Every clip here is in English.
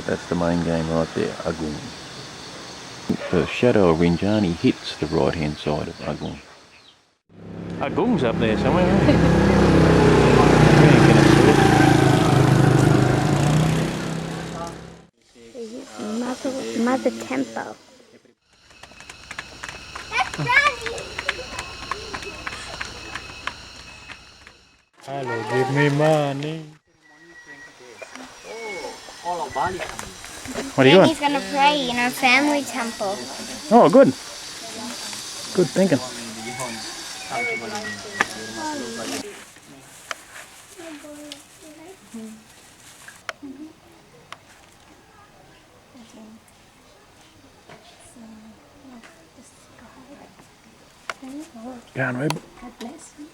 That's the main game right there, Agung. The shadow of Rinjani hits the right hand side of Agung. Agung's up there somewhere. Mother Temple. Hello, give me money. What are you doing? He's gonna pray in our family temple. Oh, good. Good thinking. Go on, Rube. God bless you.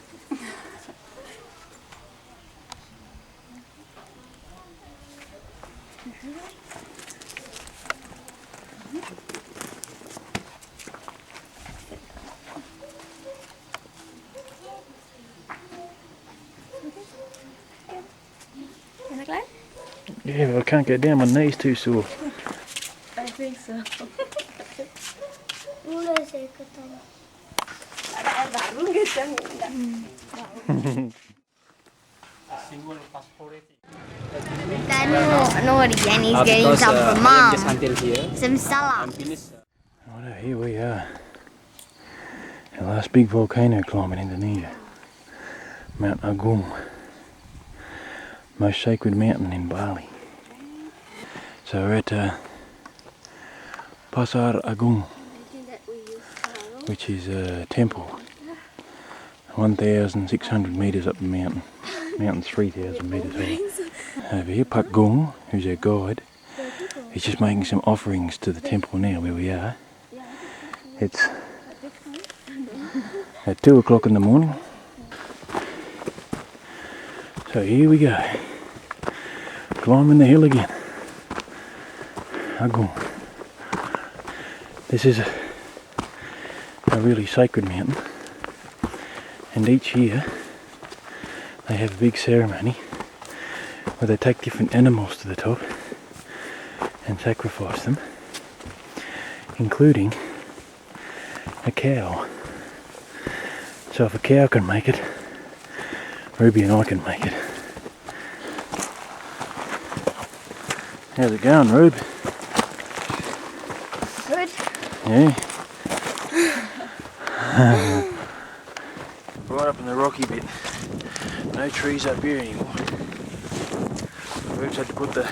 Yeah, but I can't get down. My knee's too sore. I think so. I know what again. He's getting some from mom. Some salad. Righto, here we are. The last big volcano climb in Indonesia. Mount Agung. Most sacred mountain in Bali. So we're at Pasar Agung, which is a temple. 1,600 metres up the mountain. Mountain's 3,000 metres high. Over here, Pak Gung, who's our guide, he's just making some offerings to the temple now where we are. It's at 2 o'clock in the morning. So here we go. Climbing the hill again. Agung. This is a really sacred mountain. And each year they have a big ceremony where they take different animals to the top and sacrifice them, including a cow. So if a cow can make it, Ruby and I can make it. How's it going, Rube? Good. Yeah. Right up in the rocky bit. No trees up here anymore. Rube's had to put the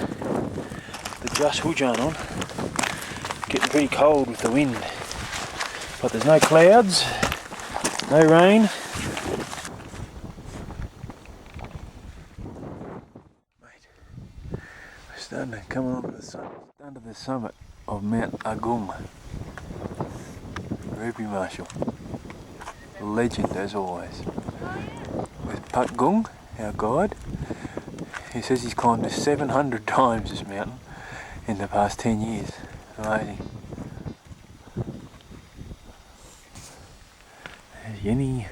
Just Hujan on. Getting pretty cold with the wind. But there's no clouds, no rain. We're starting to come on under the summit of Mount Agung. Ruby Marshall, legend as always. With Pak Gung, our guide, he says he's climbed this 700 times this mountain in the past 10 years. Amazing. There's Yenny.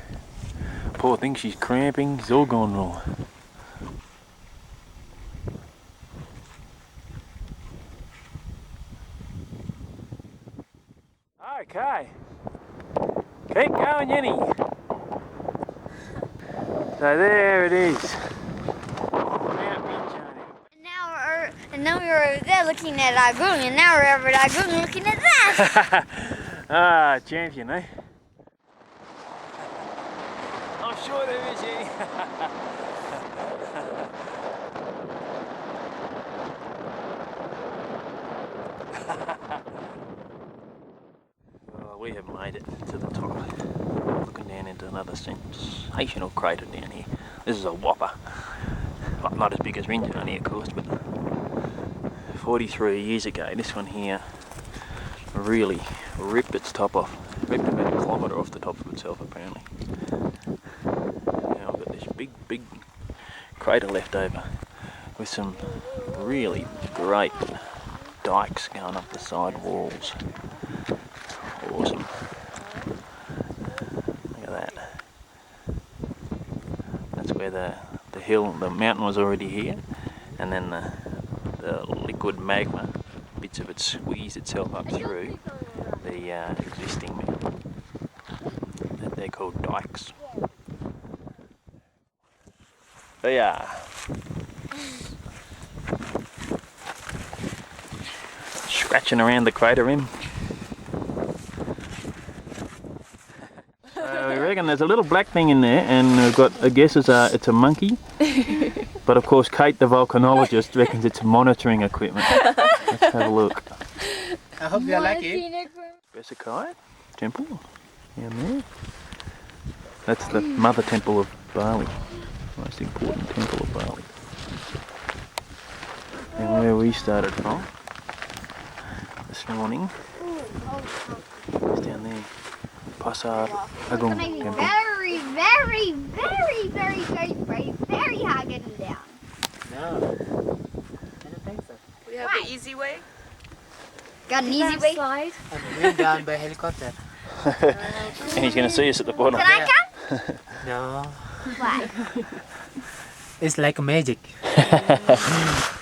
Poor thing, she's cramping, it's all gone wrong. Okay. Keep going, Yenny. So there it is. And now we're over there looking at Agung, and now we're over at Agung looking at that. Ah, champion, eh? I'm sure there is, Yenny. We have made it to the top. Looking down into another sensational crater down here. This is a whopper. Well, not as big as Rinjani, of course, but 43 years ago, this one here really ripped its top off. Ripped about a kilometre off the top of itself, apparently. Now I've got this big crater left over with some really great dikes going up the side walls. Awesome. Look at that. That's where the mountain was already here, and then the liquid good magma. Bits of it squeezed itself up through the existing mountain. They're called dikes. They are. Scratching around the crater rim. So we reckon there's a little black thing in there, and we've got a guess it's a monkey. But of course Kate the volcanologist reckons it's monitoring equipment. Let's have a look. I hope you like it. Besakai temple down there. That's the mother temple of Bali. Most important temple of Bali. And where we started from this morning is down there. Pasar Agung temple. Very hard getting down. No, I don't think so. We have the easy way. Got an easy way. Slide. I'm going down by helicopter. And he's going to see us at the bottom. Can I come? No, Why? it's like magic.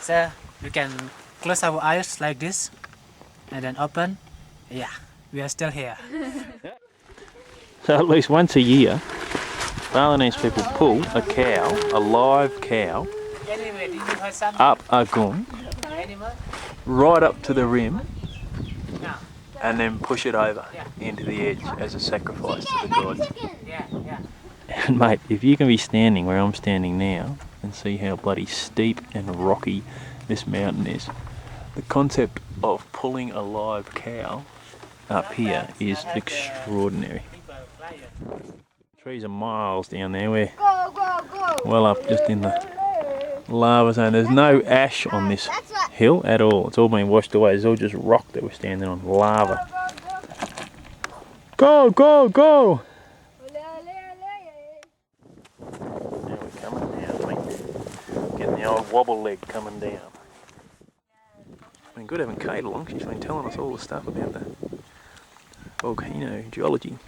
So we can close our eyes like this and then open. Yeah, we are still here. So at least once a year, Balinese people pull a cow, a live cow, Anyway, did you heard something? up Agung, Animal? right up to the rim, No. and then push it over into the edge as a sacrifice to the gods. Yeah. And mate, if you can be standing where I'm standing now and see how bloody steep and rocky this mountain is, the concept of pulling a live cow up here is extraordinary. Trees are miles down there. We're well up just in the lava zone. There's no ash on this hill at all. It's all been washed away. It's all just rock that we're standing on. Lava. Go, go, go! Now we're coming down, mate. Getting the old wobble leg coming down. It's been good having Kate along. She's been telling us all the stuff about the volcano geology.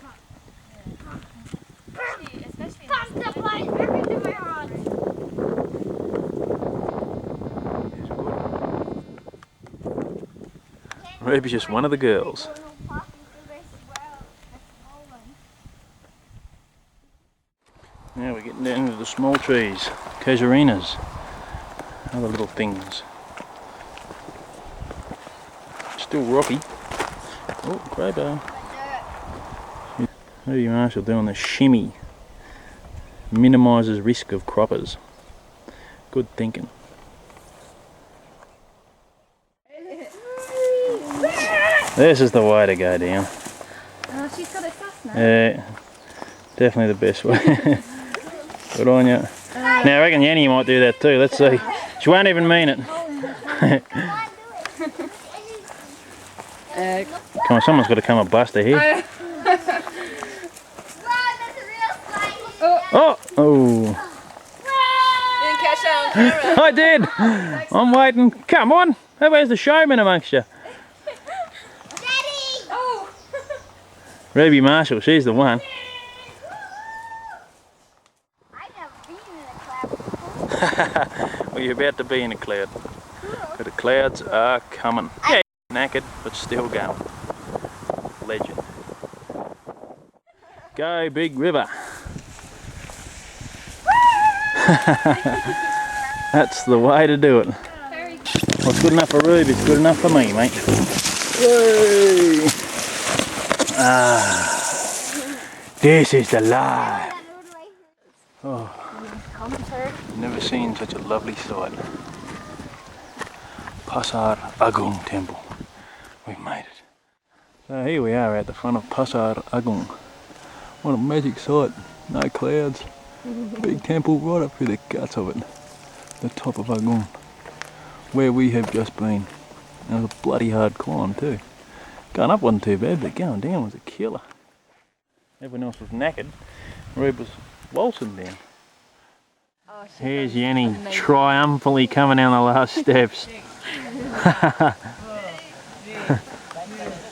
Ruby's just one of the girls. Now we're getting down into the small trees, casuarinas, other little things. Still rocky. Oh, crowbar. Ruby Marshall doing the shimmy. Minimises risk of croppers. Good thinking. This is the way to go down. Oh, she's got it fast now. Yeah, definitely the best way. Good on you. Now I reckon Yanni might do that too. Let's see. She won't even mean it. Come on, someone's got to come and bust her here. Oh! Oh! You didn't catch that on camera. I did! I'm waiting. Come on! Where's the showman amongst you? Oh! Ruby Marshall, she's the one. Well, you're about to be in a cloud. But the clouds are coming. Yeah, knackered, but still going. Legend. Go, big river. That's the way to do it. What's good enough for Ruby is good enough for me, mate. Whey! Ah, this is the life. Oh, never seen such a lovely sight. Pasar Agung Temple. We've made it. So here we are at the front of Pasar Agung. What a magic sight. No clouds. Big temple right up through the guts of it. The top of Agung. Where we have just been. And it was a bloody hard climb too. Going up wasn't too bad, but going down was a killer. Everyone else was knackered. Rube was waltzing down. Here's Yanni triumphantly coming down the last steps.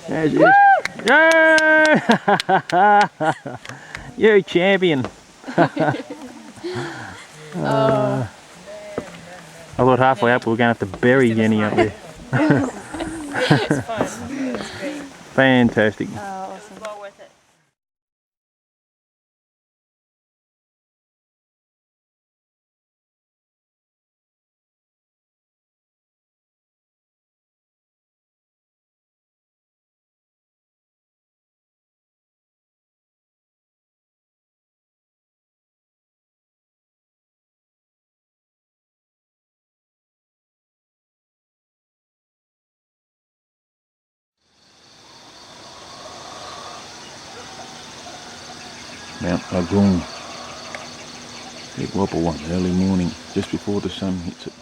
There she is. Yay! You champion. I thought halfway up we were going to have to bury Yanni up there. It's fun. It's great. Fantastic. It's well worth it. Mount Agung. Big wobble one early morning, just before the sun hits it.